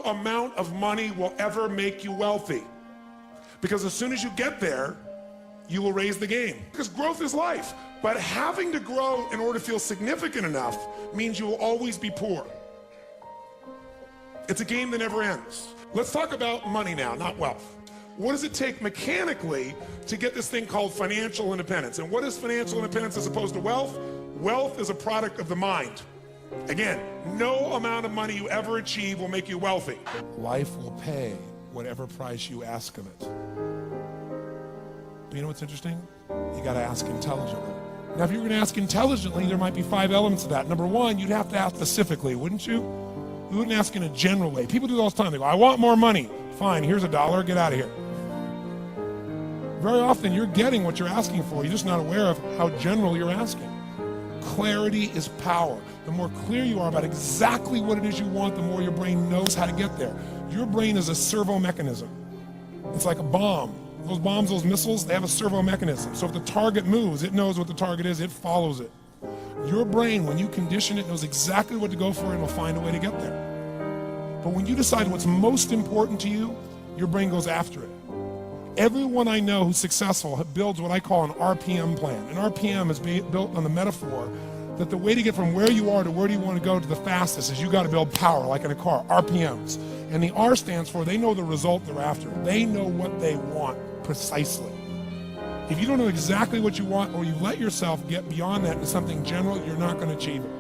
no amount of money will ever make you wealthy. Because as soon as you get there, you will raise the game. Because growth is life. But having to grow in order to feel significant enough means you will always be poor. It's a game that never ends. Let's talk about money now, not wealth. What does it take mechanically to get this thing called financial independence? And what is financial independence as opposed to wealth? Wealth is a product of the mind. Again, no amount of money you ever achieve will make you wealthy. Life will pay whatever price you ask of it. But you know what's interesting? You got to ask intelligently. Now, if you're going to ask intelligently, there might be 5 elements of that. Number one, you'd have to ask specifically, wouldn't you? You wouldn't ask in a general way. People do it all the time. They go, I want more money. Fine, here's $1, get out of here. Very often, you're getting what you're asking for. You're just not aware of how general you're asking. Clarity is power. The more clear you are about exactly what it is you want, the more your brain knows how to get there. Your brain is a servo mechanism. It's like a bomb. Those bombs, those missiles, they have a servo mechanism. So if the target moves, it knows what the target is, it follows it. Your brain, when you condition it, knows exactly what to go for and will find a way to get there. But when you decide what's most important to you, your brain goes after it. Everyone I know who's successful builds what I call an RPM plan. An RPM is built on the metaphor that the way to get from where you are to where do you want to go to the fastest is you got to build power, like in a car, RPMs. And the R stands for they know the result they're after. They know what they want precisely. If you don't know exactly what you want, or you let yourself get beyond that into something general, you're not going to achieve it.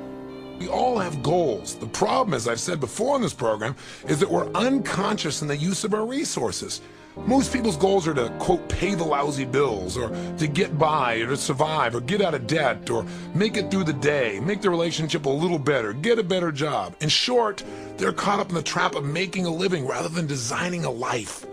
We all have goals. The problem, as I've said before in this program, is that we're unconscious in the use of our resources. Most people's goals are to, quote, pay the lousy bills, or to get by, or to survive, or get out of debt, or make it through the day, make the relationship a little better, get a better job. In short, they're caught up in the trap of making a living rather than designing a life.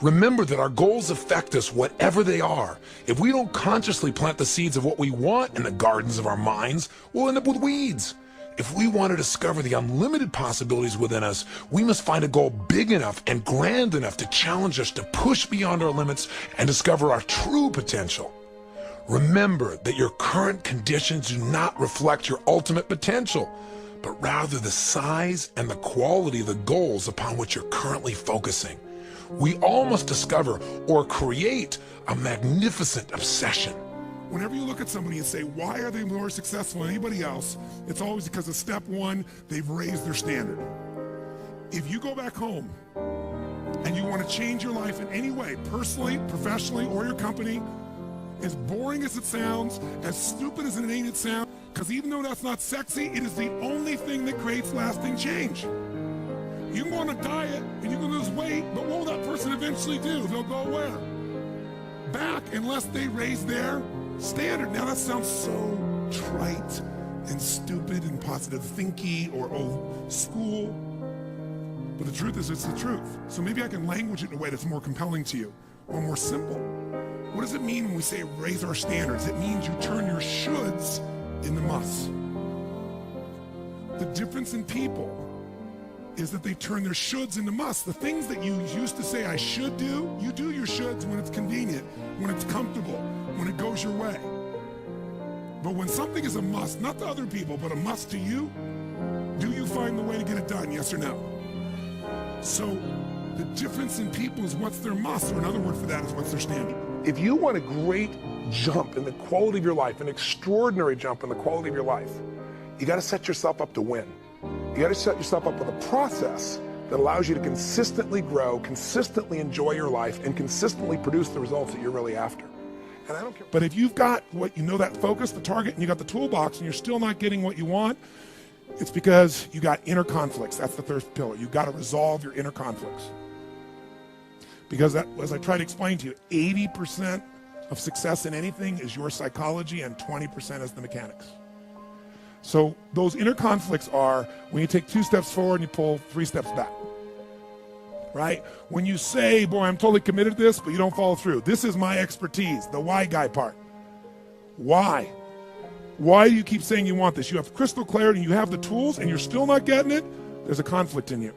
Remember that our goals affect us whatever they are. If we don't consciously plant the seeds of what we want in the gardens of our minds, we'll end up with weeds. If we want to discover the unlimited possibilities within us, we must find a goal big enough and grand enough to challenge us to push beyond our limits and discover our true potential. Remember that your current conditions do not reflect your ultimate potential, but rather the size and the quality of the goals upon which you're currently focusing. We all must discover or create a magnificent obsession. Whenever you look at somebody and say, why are they more successful than anybody else? It's always because of step one, they've raised their standard. If you go back home and you want to change your life in any way, personally, professionally, or your company, as boring as it sounds, as stupid as it ain't it sounds, because even though that's not sexy, it is the only thing that creates lasting change. You can go on a diet and you can lose weight, but what will that person eventually do? They'll go where? Back, unless they raise their standard. Now that sounds so trite and stupid and positive thinky or old school, but the truth is it's the truth. So maybe I can language it in a way that's more compelling to you or more simple. What does it mean when we say raise our standards? It means you turn your shoulds into musts. The difference in people is that they turn their shoulds into musts. The things that you used to say I should do, you do your shoulds when it's convenient, when it's comfortable, when it goes your way. But when something is a must, not to other people, but a must to you, do you find the way to get it done, yes or no? So the difference in people is what's their must, or another word for that is what's their standard. If you want a great jump in the quality of your life, an extraordinary jump in the quality of your life, you got to set yourself up to win. You got to set yourself up with a process that allows you to consistently grow, consistently enjoy your life, and consistently produce the results that you're really after. And I don't care. But if you've got what you know, that focus, the target, and you got the toolbox, and you're still not getting what you want, it's because you got inner conflicts. That's the third pillar. You got to resolve your inner conflicts. Because that, as I try to explain to you, 80% of success in anything is your psychology, and 20% is the mechanics. So those inner conflicts are when you take 2 steps forward and you pull 3 steps back, right? When you say, boy, I'm totally committed to this, but you don't follow through. This is my expertise, the why guy part. Why? Why do you keep saying you want this? You have crystal clarity and you have the tools and you're still not getting it. There's a conflict in you.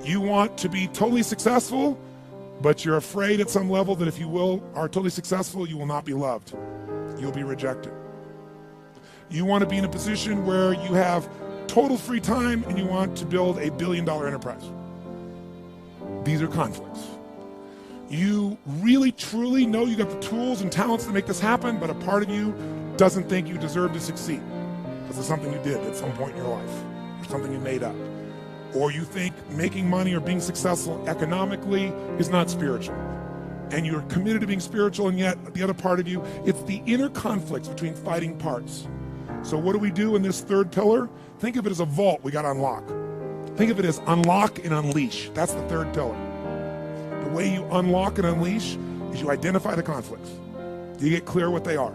You want to be totally successful, but you're afraid at some level that if you are totally successful, you will not be loved. You'll be rejected. You want to be in a position where you have total free time and you want to build a $1 billion enterprise. These are conflicts. You really, truly know you got the tools and talents to make this happen, but a part of you doesn't think you deserve to succeed because it's something you did at some point in your life, or something you made up. Or you think making money or being successful economically is not spiritual. And you're committed to being spiritual, and yet the other part of you, it's the inner conflicts between fighting parts. So what do we do in this third pillar? Think of it as a vault we got to unlock. Think of it as unlock and unleash. That's the third pillar. The way you unlock and unleash is you identify the conflicts. You get clear what they are.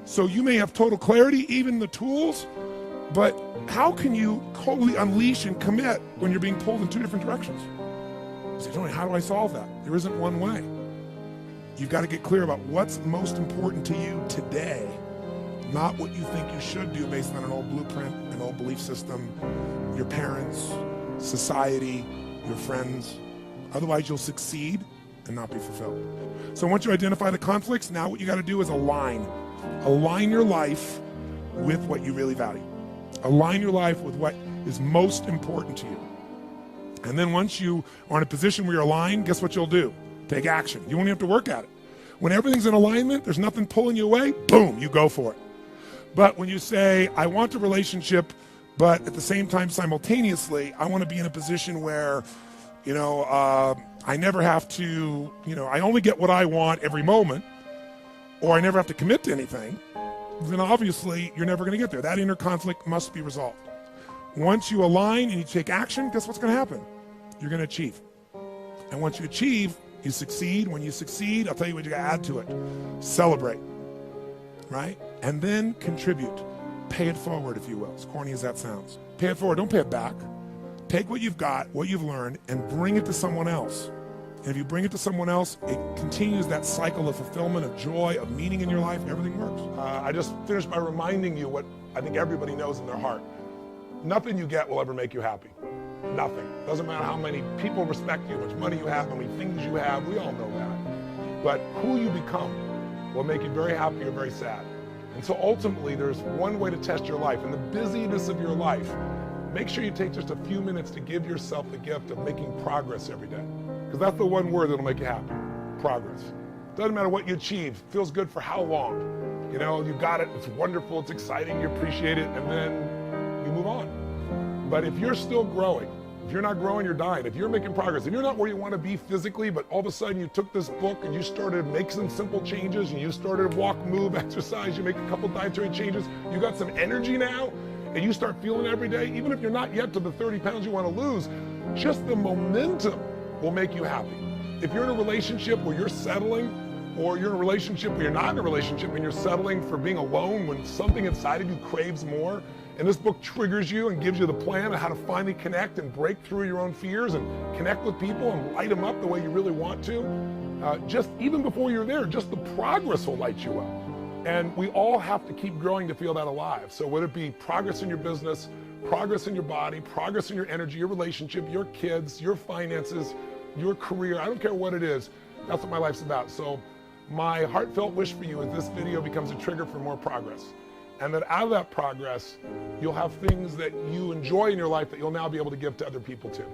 So you may have total clarity, even the tools, but how can you totally unleash and commit when you're being pulled in two different directions? You say, Tony, how do I solve that? There isn't one way. You've got to get clear about what's most important to you today, not what you think you should do based on an old blueprint, an old belief system, your parents, society, your friends. Otherwise, you'll succeed and not be fulfilled. So once you identify the conflicts, now what you got to do is align. Align your life with what you really value. Align your life with what is most important to you. And then once you are in a position where you're aligned, guess what you'll do? Take action. You won't have to work at it. When everything's in alignment, there's nothing pulling you away, boom, you go for it. But when you say, I want a relationship, but at the same time, simultaneously, I want to be in a position where, I never have to, I only get what I want every moment, or I never have to commit to anything, then obviously you're never going to get there. That inner conflict must be resolved. Once you align and you take action, guess what's going to happen? You're going to achieve. And once you achieve, you succeed. When you succeed, I'll tell you what you got to add to it. Celebrate, right? And then contribute. Pay it forward, if you will, as corny as that sounds. Pay it forward, don't pay it back. Take what you've got, what you've learned, and bring it to someone else. And if you bring it to someone else, it continues that cycle of fulfillment, of joy, of meaning in your life. Everything works. I just finished by reminding you what I think everybody knows in their heart. Nothing you get will ever make you happy. Nothing. Doesn't matter how many people respect you, how much money you have, how many things you have. We all know that. But who you become will make you very happy or very sad. And so ultimately, there's one way to test your life. In the busyness of your life, make sure you take just a few minutes to give yourself the gift of making progress every day. Because that's the one word that'll make you happy. Progress. Doesn't matter what you achieve. Feels good for how long. You got it. It's wonderful. It's exciting. You appreciate it. And then you move on. But if you're still growing, if you're not growing, you're dying. If you're making progress, if you're not where you want to be physically, but all of a sudden you took this book and you started to make some simple changes and you started to walk, move, exercise, you make a couple dietary changes, you got some energy now, and you start feeling every day, even if you're not yet to the 30 pounds you want to lose, just the momentum will make you happy. If you're in a relationship where you're settling, or you're in a relationship where you're not in a relationship and you're settling for being alone when something inside of you craves more, and this book triggers you and gives you the plan of how to finally connect and break through your own fears and connect with people and light them up the way you really want to, just even before you're there, just the progress will light you up. And we all have to keep growing to feel that alive. So whether it be progress in your business, progress in your body, progress in your energy, your relationship, your kids, your finances, your career, I don't care what it is, that's what my life's about. So my heartfelt wish for you is this video becomes a trigger for more progress. And that out of that progress, you'll have things that you enjoy in your life that you'll now be able to give to other people too.